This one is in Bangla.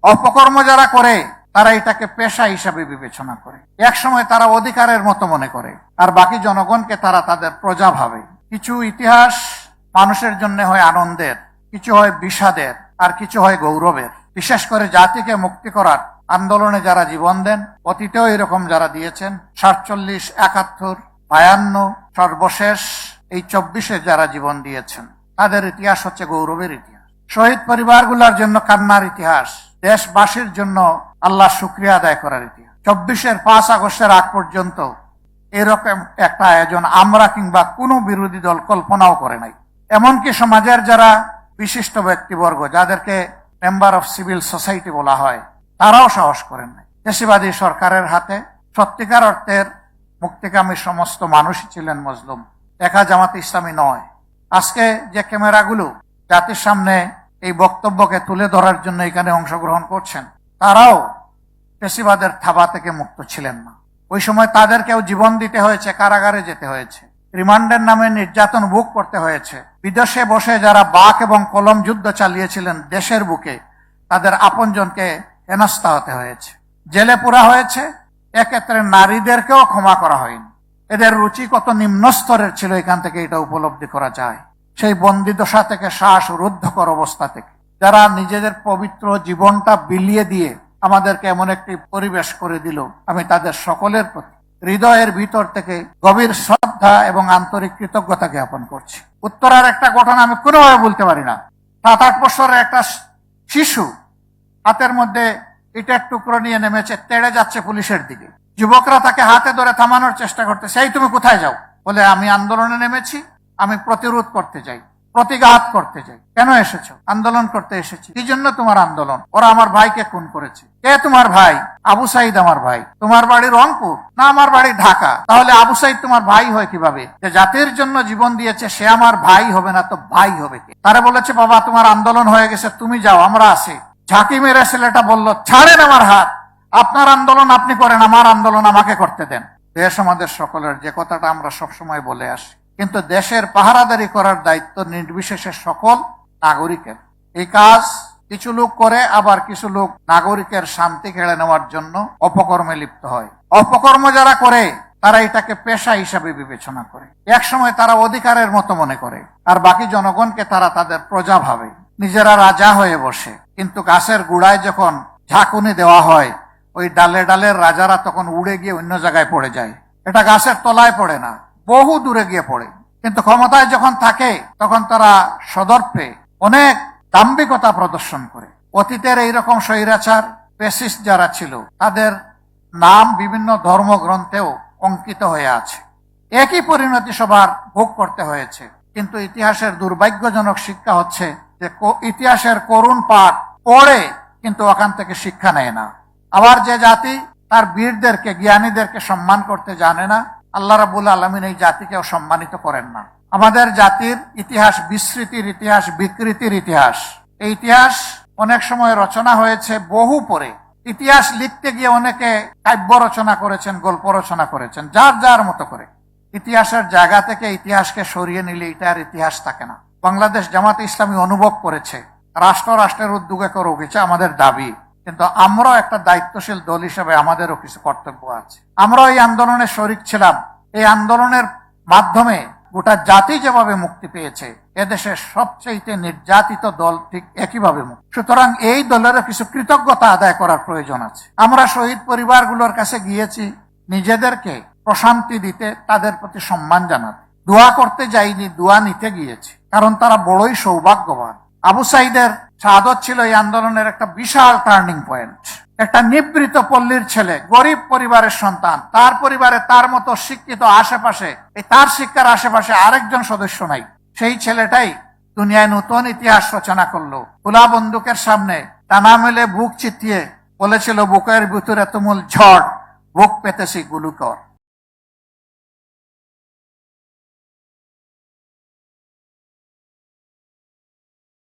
অপকর্ম যারা করে তারা এটাকে পেশা হিসাবে বিবেচনা করে। এক সময় তারা অধিকারের মতো মনে করে, আর বাকি জনগণকে তারা তাদের প্রজা ভাবে। কিছু ইতিহাস মানুষের জন্য হয় আনন্দের, কিছু হয় বিষাদের, আর কিছু হয় গৌরবের। বিশেষ করে জাতিকে মুক্তি করার আন্দোলনে যারা জীবন দেন, অতীতেও এরকম যারা দিয়েছেন, 47, 71, 52, সর্বশেষ এই 24-এ যারা জীবন দিয়েছেন, তাদের ইতিহাস হচ্ছে গৌরবের ইতিহাস। শহীদ পরিবারগুলোর জন্য কান্নার ইতিহাস, দেশবাসীর জন্য আল্লাহ শুকরিয়া আদায় করার ইতিহাস। 24-এর 5 আগস্টের আগ পর্যন্ত এরকম একটা আয়োজন আমরা কিংবা কোনো বিরোধী দল কল্পনাও করে নাই। এমনকি সমাজের যারা বিশিষ্ট ব্যক্তিবর্গ, যাদেরকে মেম্বার অফ সিভিল সোসাইটি বলা হয়, তারাও সাহস করেন নাই। দেশবাদী সরকারের হাতে সত্যিকার অর্থের মুক্তিকামী সমস্ত মানুষই ছিলেন মজলুম, একা জামাত ইসলামী নয়। আজকে যে ক্যামেরাগুলো জাতির সামনে এই বক্তব্যকে তুলে ধরার জন্য এখানে অংশগ্রহণ করছেন, তারাও পেশিবাদের থাবা থেকে মুক্ত ছিলেন না। ওই সময় তাদেরকেও জীবন দিতে হয়েছে, কারাগারে যেতে হয়েছে, রিমান্ডের নামে নির্যাতন ভোগ করতে হয়েছে। বিদেশে বসে যারা বাক এবং কলম যুদ্ধ চালিয়েছিলেন দেশের বুকে, তাদের আপনজনকে হেনস্থা হতে হয়েছে, জেলে পুরা হয়েছে। এক্ষেত্রে নারীদেরকেও ক্ষমা করা হয়নি। এদের রুচি কত নিম্ন স্তরের ছিল, এখান থেকে এটা উপলব্ধি করা যায়। সেই বন্দি দশা থেকে, শ্বাস রুদ্ধকর অবস্থা থেকে, যারা নিজেদের পবিত্র জীবনটা বিলিয়ে দিয়ে আমাদেরকে এমন একটি পরিবেশ করে দিল, আমি তাদের সকলের প্রতি হৃদয়ের ভিতর থেকে গভীর শ্রদ্ধা এবং আন্তরিক কৃতজ্ঞতা জ্ঞাপন করছি। উত্তরার একটা ঘটনা আমি কোনোভাবে বলতে পারি না। 7-8 বছরের একটা শিশু হাতের মধ্যে ইটের টুকরো নিয়ে নেমেছে, তেড়ে যাচ্ছে পুলিশের দিকে। যুবকরা তাকে হাতে ধরে থামানোর চেষ্টা করতেছে। এই তুমি কোথায় যাও? বলে আমি আন্দোলনে নেমেছি, আমি প্রতিরোধ করতে চাই, প্রতিঘাত করতে চাই। কেন এসেছো? আন্দোলন করতে এসেছি। কি জন্য তোমার আন্দোলন? ওরা আমার ভাইকে খুন করেছে। কে তোমার ভাই? আবু সাইদ আমার ভাই। তোমার বাড়ি রংপুর? না, আমার বাড়ি ঢাকা। তাহলে আবু সাইদ তোমার ভাই হয় কিভাবে? যে জাতির জন্য জীবন দিয়েছে সে আমার ভাই হবে না তো ভাই হবে কে? তারা বলেছে বাবা তোমার আন্দোলন হয়ে গেছে, তুমি যাও, আমরা আছি। ঝাঁকি মেরে ছেলেটা বলল ছাড়েন আমার হাত, আপনার আন্দোলন আপনি করেন, আমার আন্দোলন আমাকে করতে দেন। দেশ আমাদের সকলের, যে কথাটা আমরা সবসময় বলে আসি। কিন্তু দেশের পাহারাদারি করার দায়িত্ব নির্বিশেষে সকল নাগরিকের। এই কাজ কিছু লোক করে, আবার কিছু লোক নাগরিকের শান্তি কেড়ে নেওয়ার জন্য অপকর্মে লিপ্ত হয়। অপকর্ম যারা করে তারা এটাকে পেশা হিসাবে বিবেচনা করে। এক সময় তারা অধিকারের মতো মনে করে, আর বাকি জনগণকে তারা তাদের প্রজা ভাবে। নিজেরা রাজা হয়ে বসে, কিন্তু গাছের গুড়ায় যখন ঝাঁকুনি দেওয়া হয়, ওই ডালে ডালের রাজারা তখন উড়ে গিয়ে অন্য জায়গায় পড়ে যায়। এটা গাছের তলায় পড়ে না, বহু দূরে গিয়ে পড়ে। কিন্তু ক্ষমতায় যখন থাকে তখন তারা সদর্পে অনেক দাম্ভিকতা প্রদর্শন করে। অতীতের এইরকম স্বৈরাচার পেসিস্ট যারা ছিল, তাদের নাম বিভিন্ন ধর্মগ্রন্থেও অঙ্কিত হয়ে আছে। একই পরিণতি সবার ভোগ করতে হয়েছে। কিন্তু ইতিহাসের দুর্ভাগ্যজনক শিক্ষা হচ্ছে যে ইতিহাসের করুণ পাঠ পড়ে কিন্তু ওখান থেকে শিক্ষা নেয় না। আবার যে জাতি তার বীরদেরকে, জ্ঞানীদেরকে সম্মান করতে জানে না, আল্লাহ রাব্বুল আলামিন এই জাতিকেও সম্মানিত করেন না। আমাদের জাতির ইতিহাস বিস্মৃতির ইতিহাস, বিকৃতির ইতিহাস। এই ইতিহাস অনেক সময় রচনা হয়েছে বহু পরে। ইতিহাস লিখতে গিয়ে অনেকে কাব্য রচনা করেছেন, গল্প রচনা করেছেন, যার যার মতো করে। ইতিহাসের জায়গা থেকে ইতিহাসকে সরিয়ে নিলে এটা আর ইতিহাস থাকে না। বাংলাদেশ জামাত ইসলামী অনুভব করেছে রাষ্ট্রের উদ্যোগে করে উঠেছে আমাদের দাবি, কিন্তু আমরাও একটা দায়িত্বশীল দল হিসেবে আমাদেরও কিছু কর্তব্য আছে। আমরাও এই আন্দোলনে শরিক ছিলাম। এই আন্দোলনের মাধ্যমে গোটা জাতি যেভাবে মুক্তি পেয়েছে, এদেশের সবচেয়ে নির্যাতিত দল ঠিক একইভাবে মুক্তি। সুতরাং এই দলেরও কিছু কৃতজ্ঞতা আদায় করার প্রয়োজন আছে। আমরা শহীদ পরিবারগুলোর কাছে গিয়েছি নিজেদেরকে প্রশান্তি দিতে, তাদের প্রতি সম্মান জানাতে। দোয়া করতে যাইনি, দোয়া নিতে গিয়েছি, কারণ তারা বড়ই সৌভাগ্যবান। আবু সাইদের শাহাদত ছিল এই আন্দোলনের একটা বিশাল টার্নিং পয়েন্ট। একটা নিবৃত পল্লীর ছেলে, গরিব পরিবারের সন্তান, তার পরিবারে তার মতো শিক্ষিত আশেপাশে, এই তার শিক্ষার আশেপাশে আরেকজন সদস্য নাই। সেই ছেলেটাই দুনিয়ায় নতুন ইতিহাস রচনা করলো। খোলা বন্দুকের সামনে টানা মেলে বুক চিতিয়ে বলেছিল বুকের ভিতরে তুমুল ঝড়, বুক পেতেছি গুলুকর।